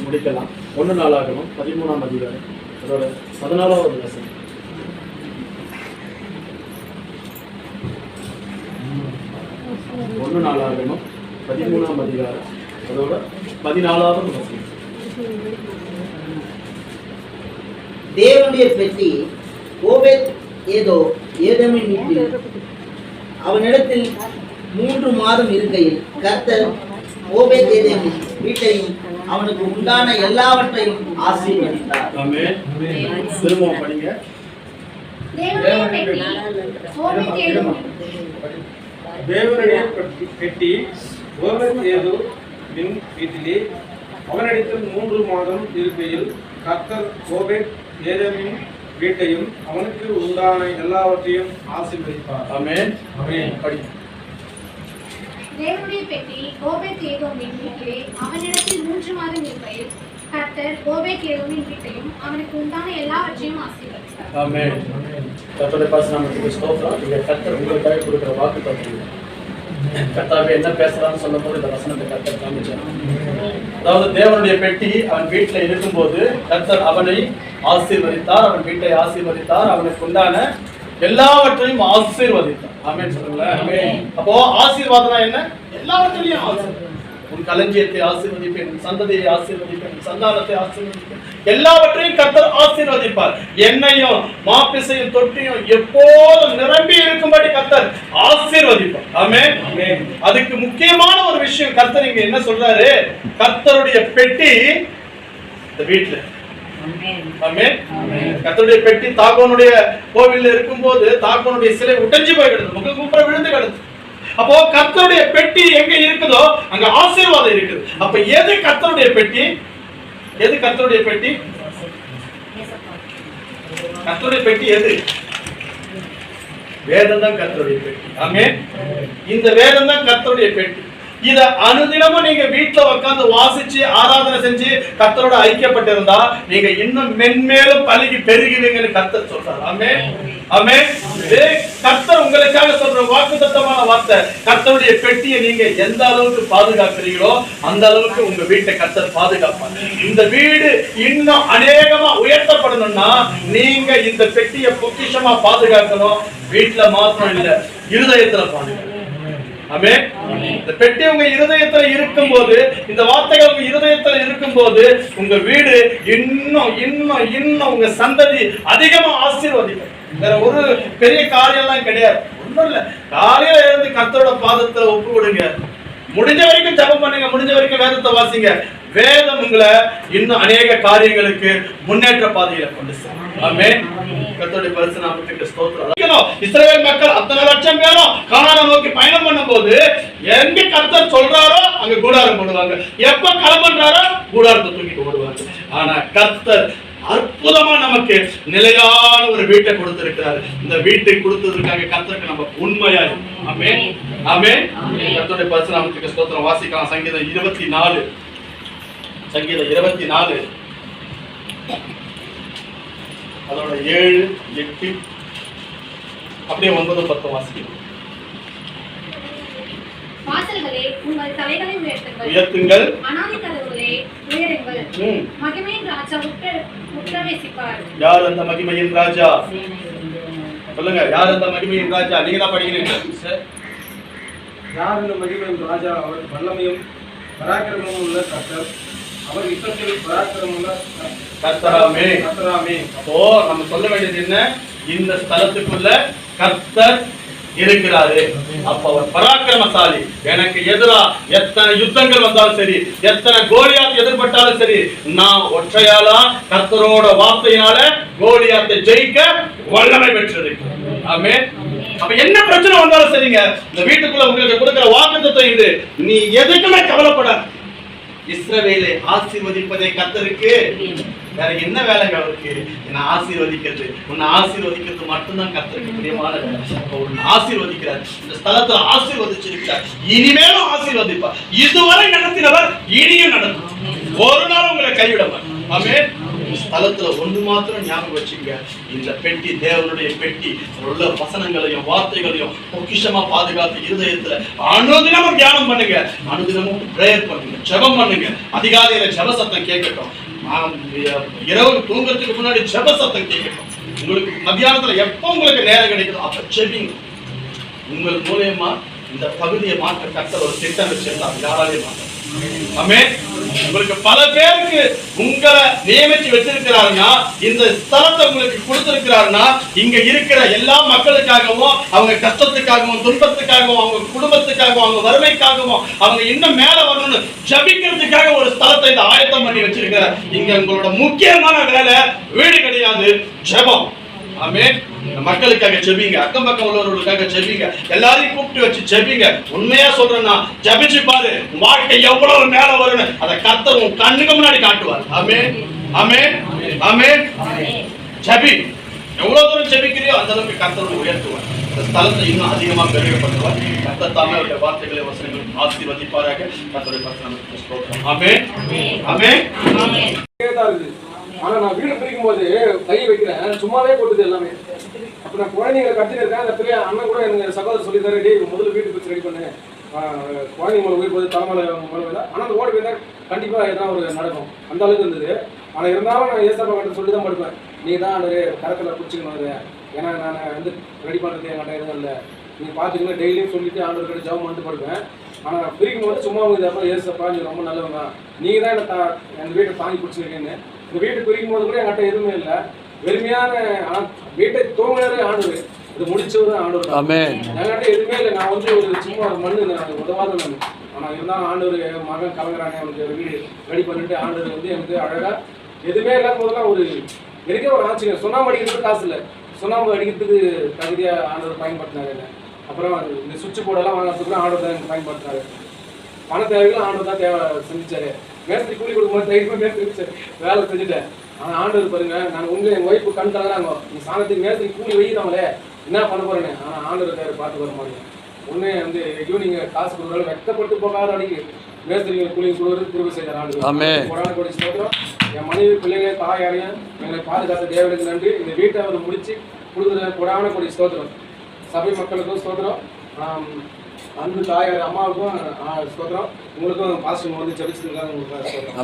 முடிக்கலாம். 1 நாளாகமம் 13ஆம் அதிகாரம் அதோட 14வது வசனம். 1 நாளாகமம் 13ஆம் அதிகாரம் அதோட 14வது வசனம். தேவனுடைய பெட்டி ஓபேத் ஏதோமின் வீட்டில் அவனிடத்தில் 3 மாதம் இருக்கையில் கர்த்தர் ஓபேத் ஏதோமின் வீட்டையும் அவனுக்கு உண்டான எல்லாவற்றையும் ஆசீர்வதித்தார். ஆமென். திரும்பவும் படிங்க. தேவனுடைய பெட்டி ஓபேத் ஏதோமின் வீட்டிலே அவனிடத்தில் 3 மாதம் இருக்கையில் கர்த்தர் ஓபேத் ஏதோமின் வீட்டையும் அவனுக்கு உண்டான எல்லாவற்றையும் ஆசீர்வதிப்பார். ஆமென். ஆமென். படி. தேவனுடைய பெட்டி ஓபேத் ஏதோமின் வீட்டிலே அவனிடத்தில் 3 மாதம் இருக்கையில் கர்த்தர் ஓபேத் ஏதோமின் வீட்டையும் அவனுக்கு உண்டான எல்லாவற்றையும் ஆசீர்வதித்தார். ஆமென். கர்த்தருடைய பரிசுத்தநாமத்துக்கு ஸ்தோத்திரம். நீங்க கர்த்தர் உங்களுக்காக கொடுக்கிற வாக்குத்தத்தம். கர்த்தாவே என்ன பேசலாம்னு சொல்லும்போது இந்த வசனத்தை கர்த்தர் காமிச்சார். அதாவது தேவனுடைய பெட்டி அவன் வீட்டில் இருக்கும்போது கர்த்தர் அவனை ஆசீர்வதித்தார், அவன் வீட்டை ஆசீர்வதித்தார், அவனுக்கு உண்டான எல்லாவற்றையும் ஆசீர்வதித்தார். ஆமென் சொல்லுங்களேன். அப்போ ஆசீர்வாதம் என்ன? எல்லாவற்றையும் ஆசீர்வாதம். உன் களஞ்சியத்தை ஆசீர்வதிப்பேன், உன் சந்ததியை ஆசீர்வதிப்பேன், உன் சந்தானத்தை ஆசீர்வதிப்பேன், எல்லாவற்றையும் கர்த்தர் ஆசீர்வதிப்பார். எண்ணெயும் மாப்பிசையும் தொட்டியும் எப்போதும் நிரம்பி இருக்கும்படி கர்த்தர் ஆசீர்வதிப்பார். ஆமென். அதுக்கு முக்கியமான ஒரு விஷயம் கர்த்தர் இங்க என்ன சொல்றாரு? கர்த்தருடைய பெட்டி இந்த வீட்டுல. ஆமென். கர்த்தருடைய பெட்டி தாகோனுடைய கோவில்ல இருக்கும்போது தாகோனுடைய சிலை உடைஞ்சு போய் கிடந்தது, முகங்குப்புற விழுந்து கிடந்தது. அப்போ கர்த்தருடைய பெட்டி எங்க இருக்குதோ அங்க ஆசீர்வாதம் இருக்குது. அப்ப எது கர்த்தருடைய பெட்டி? எது கர்த்தருடைய பெட்டி? கர்த்தருடைய பெட்டி எது? வேதம் தான் கர்த்தருடைய பெட்டி. ஆமென். இந்த வேதம் தான் கர்த்தருடைய பெட்டி. இத அனுதினமும் நீங்க வீட்டுல உட்கார்ந்து வாசிச்சு ஆராதனை செஞ்சு கர்த்தரோட ஐக்கியப்பட்டிருந்தா நீங்க இன்னும் மென்மேலும் பழுகி பெருகுவீங்கன்னு கர்த்தர் சொல்றாரு. ஆமென். ஆமென். கர்த்தர் உங்களுக்காக சொல்ற வாக்குத்தத்தமான வார்த்தை. கர்த்தருடைய பெட்டியை நீங்க எந்த அளவுக்கு பாதுகாக்கிறீங்களோ அந்த அளவுக்கு உங்க வீட்டை கர்த்தர் பாதுகாப்பார். இந்த வீடு இன்னும் அநேகமா உயர்த்தப்படணும்னா நீங்க இந்த பெட்டியை பொக்கிஷமா பாதுகாக்கணும். வீட்டுல மாத்திரம் இல்ல, இருதயத்துல பாதுகாக்கணும். ஆமென். இந்த பெட்டி உங்க இருதயத்துல இருக்கும்போது, இந்த வார்த்தைகள் உங்க இருதயத்துல இருக்கும்போது உங்க வீடு இன்னும் இன்னும் இன்னும் உங்க சந்ததி அதிகமா ஆசீர்வதிக்கும். வேற ஒரு பெரிய காரியம் எல்லாம் கிடையாது. ஒண்ணும் இல்ல, காலையில இருந்து கர்த்தரோட பாதத்துல ஒப்பு கொடுங்க. முடிஞ்ச வரைக்கும் ஜெபம் பண்ணுங்க, முடிஞ்ச வரைக்கும் வேதத்தை வாசிங்க. வேதம் உங்களை இன்னும் அநேக காரியங்களுக்கு முன்னேற்ற பாதையில கொண்டு செல்லும். ஆமென். கர்த்தருடைய பரிசுத்தநாமத்துக்கு ஸ்தோத்திரம். இஸ்ரவேல் மக்கள் அத்தனை லட்சம் பேரும் கானானை நோக்கி பயணம் பண்ணும்போது எங்க கர்த்தர் சொல்றாரோ அங்க கூடாரம் போடுவாங்க. எப்ப கிளம்புறாரோ கூடாரத்தை தூக்கிட்டு ஓடுவாங்க. ஆனா கர்த்தர் அற்புதமா நமக்கு நிலையான ஒரு வீட்டை கொடுத்திருக்கிறார். இந்த வீட்டை கொடுத்ததற்காக கர்த்தருக்கு நம்ம உண்மையா இருக்கணும். ஆமென். ஆமென். கர்த்தருடைய பரிசுத்தநாமத்துக்கு ஸ்தோத்திரம். வாசிக்கலாம் சங்கீதம் 24. சங்கீதம் 24 அதோட 7, 8 அப்படியே 9, 10 வாசிக்கலாம். வாசல்களே உங்கள் தலைகளை உயர்த்துங்கள், அநாதி கதவுகளே உயருங்கள். மகிமையின் ராஜா உட்பிரவேசிப்பார். யார் அந்த மகிமையின் ராஜா? சொல்லுங்க, யார் அந்த மகிமையின் ராஜா? நீங்க தான் படிக்கிறீங்க சார். யார் அந்த மகிமையின் ராஜா? அவர் வல்லமையும் பராக்கிரமமும் உள்ள கர்த்தர். அவர் யுத்தத்தில் பராக்கிரமமுள்ள கர்த்தராமே. கர்த்தராமே. அப்போ நம்ம சொல்ல வேண்டியது என்ன? இந்த ஸ்தலத்துக்குள்ள கர்த்தர் இருக்கிறாரு. அப்ப அவர் பராக்கிரமசாலி. எனக்கு எதிரா எத்தனை யுத்தங்கள் வந்தாலும் சரி, எத்தனை கோலியாத் எதிர்பட்டாலும் சரி, நான் ஒற்றையாலா கர்த்தரோட வார்த்தையினால கோலியாத்தை ஜெயிக்க வல்லமை பெற்றிருக்கிறேன். ஆமென். அப்ப என்ன பிரச்சனை வந்தாலும் சரிங்க, இந்த வீட்டுக்குள்ள உங்களுக்கு கொடுக்கிற வாக்குத்தத்தம் இது. நீ எதுக்குமே கவலைப்படாத. இஸ்ரவேலை ஆசீர்வதிப்பதே கர்த்தருக்கு. வேற என்ன வேலைங்க அவருக்கு? என்ன ஆசீர்வதிக்கிறது. உன்னை ஆசீர்வதிக்கிறது மட்டும்தான் கர்த்தருக்கு பிரியமான வேலை. உன்னை ஆசீர்வதிக்கிறார், இந்த ஸ்தலத்துல ஆசீர்வதிச்சிருக்கிறார், இனிமேலும் ஆசீர்வதிப்பார். இதுவரை நடத்தினவர் இனியும் நடத்தும். ஒரு நாள் உங்களை கைவிடவர். ஆமென். ஸ்தலத்துல ஒன்று மாத்திரம் ஞாபகம் வச்சுங்க, இந்த பெட்டி தேவனுடைய பெட்டி, உள்ள வசனங்களையும் வார்த்தைகளையும் பொக்கிஷமா பாதுகாத்து இருதயத்துல அனுதினமும் தியானம் பண்ணுங்க, அனுதினமும் பிரேயர் பண்ணுங்க, ஜெபம் பண்ணுங்க. அதிகாலையில ஜெப சத்தம் கேட்கட்டும், இரவு தூங்குறதுக்கு முன்னாடி ஜெப சத்தம் கேட்கட்டும். உங்களுக்கு மத்தியானத்துல எப்ப உங்களுக்கு நேரம் கிடைக்குதோ அப்ப ஜெபிங்க. உங்கள் மூலமா இந்த பகுதியை மாற்ற கர்த்தர் ஒரு திட்டம் வச்சிருந்தார், யாராலையும் மாற்ற. ஆமென். உங்களுக்கு பல பேருக்கு உங்களை நியமிச்சு வச்சிருக்கிறாருன்னா, இந்த ஸ்தலத்தை உங்களுக்கு கொடுத்திருக்கிறாருன்னா, இங்க இருக்கிற எல்லா மக்களுக்காகவும், அவங்க கஷ்டத்துக்காகவும், துன்பத்துக்காகவும், அவங்க குடும்பத்துக்காகவும், அவங்க வறுமைக்காகவும், அவங்க இன்னும் மேல வரணும்னு ஜபிக்கிறதுக்காக ஒரு ஸ்தலத்தை இந்த ஆயத்தம் பண்ணி வச்சிருக்கிறார். இங்க உங்களோட முக்கியமான வேலை வீடு கிடையாது, ஜெபம். ஆமென். மக்களுக்காக ஜெபிங்க, அக்கம் பக்கம் உள்ளவர்களுக்காக ஜெபிங்க, எல்லாரையும் கூப்பிட்டு வச்சு ஜெபிங்க. உண்மையா சொல்றேன்னா, ஜெபிச்சு பாரு, வாழ்க்கை எவ்வளவு மேல வரும்னு அதை கர்த்தர் உன் கண்ணுக்கு முன்னாடி காட்டுவார். ஆமென், ஆமென், ஆமென். ஜெபி, எவ்வளவு தூரம் ஜெபிக்கிறியோ அந்த அளவுக்கு கர்த்தர் உயர்த்துவார், இந்த ஸ்தலத்தை இன்னும் அதிகமா பெருகப்படுத்துவார். கர்த்தர் தாமே அவருடைய வார்த்தைகளை வசனங்களை ஆசீர்வதிப்பாராக. கர்த்தருடைய பரிசுத்த ஸ்தோத்திரம். ஆமென், ஆமென், ஆமென். ஆனா நான் வீடு பிரிக்கும் போது கை வைக்கிறேன், சும்மாவே கொட்டுது எல்லாமே. அப்ப நான் குழந்தைங்களை கட்டிட்டு இருக்கேன். அந்த பெரிய அண்ணன் கூட எனக்கு சகோதரர் சொல்லி தர, டே முதல்ல வீட்டு பிரிச்சு ரெடி பண்ணு, குழந்தைங்க மேலே உயிர் போது தலைமலை மேலே. ஆனால் அந்த ஓடி போயிருந்தா கண்டிப்பா எதனா ஒரு நடக்கும், அந்த அளவுக்கு இருந்தது. ஆனா இருந்தாலும் நான் ஏசாப்பா கிட்ட சொல்லி தான் படுப்பேன், நீ தான் அந்த கரத்தில் பிடிச்சிக்கணும், ஏன்னா நான் வந்து ரெடி பண்ணுறது என்கிட்ட எதுவும் இல்லை, நீ பார்த்துக்கணும் டெய்லியும் சொல்லிட்டு ஆண்டவர் கிட்ட ஜெபம் பண்ணிட்டு படுப்பேன். ஆனால் பிரிக்கும் போது சும்மா இருக்குது, அப்போ ஏசப்பா நீ ரொம்ப நல்லவங்க, நீங்க தான் என்ன என் வீட்டை தாங்கி பிடிச்சிருக்கேன்னு. இந்த வீட்டை பிரிக்கும் போது கூட என்கிட்ட எதுவுமே இல்லை, வெறுமையான வீட்டை தூங்குறதே ஆண்டவர், இது முடிச்சவரு ஆண்டவர். என்கிட்ட எதுவுமே இல்லை, நான் வந்து ஒரு சும்மா ஒரு மண்ணு உதவாத நான். ஆனால் இருந்தாலும் ஆண்டவர் என் மகன் கலங்குறானே, அவனுக்கு வீடு ரெடி பண்ணிட்டு ஆண்டவர் வந்து எனக்கு அழகா எதுவுமே இல்லாத போதெல்லாம் ஒரு எனக்கே ஒரு ஆச்சரியம். சுண்ணாம்பு அடிக்கிறதுக்கு காசு இல்லை, சுண்ணாம்பு அடிக்கிறதுக்கு தகுதியா ஆண்டவர் பயன்படுத்தினாரு. அப்புறம் இந்த சுவிட்ச் போர்டெல்லாம் வாங்குறதுக்கு ஆண்டவர் தான் எனக்கு பயன்படுத்தினாரு. பண தேவைகளும் ஆண்டவர் தான் தேவை செஞ்சுச்சாரு. மேஸ்திரி கூலி கொடுக்கும்போது தைரியமா மேஸ்திரி வேலை செஞ்சுட்டேன். ஆனால் ஆண்டவர் பாருங்க, நான் உங்களை என் ஒய்ஃபு கண் தராங்க, நீ சாணத்துக்கு மேஸ்திரி கூலி வைக்கிறவங்களே என்ன பண்ண போறேன்னு. ஆனால் ஆண்டவர் தேவை பார்த்து வர மாதிரி ஒன்று வந்து ஐயோ நீங்க காசு கொடுக்குறாலும் வெக்கப்பட்டு போகாத அன்னைக்கு மேஸ்திரி கூலி கொடுக்குறது திரும்ப செய்தார் ஆண்டவர். கொரோனா கோடி ஸ்தோத்திரம். என் மனைவி பிள்ளைங்க தாயாரையும் எங்களை பாதுகாத்த தேவனுக்கு நன்றி. இந்த வீட்டை அவர் முடிச்சு கொடுக்குற கொரோனா கோடி ஸ்தோத்திரம். சபை மக்களுக்கும் ஸ்தோத்திரம், அன்பு தாயார் அம்மாவுக்கும் ஸ்தோத்திரம், உங்களுக்கும் பாஸ்டர் வந்து ஜெபிச்சிருக்காங்க, உங்களுக்கு ஸ்தோத்திரம்.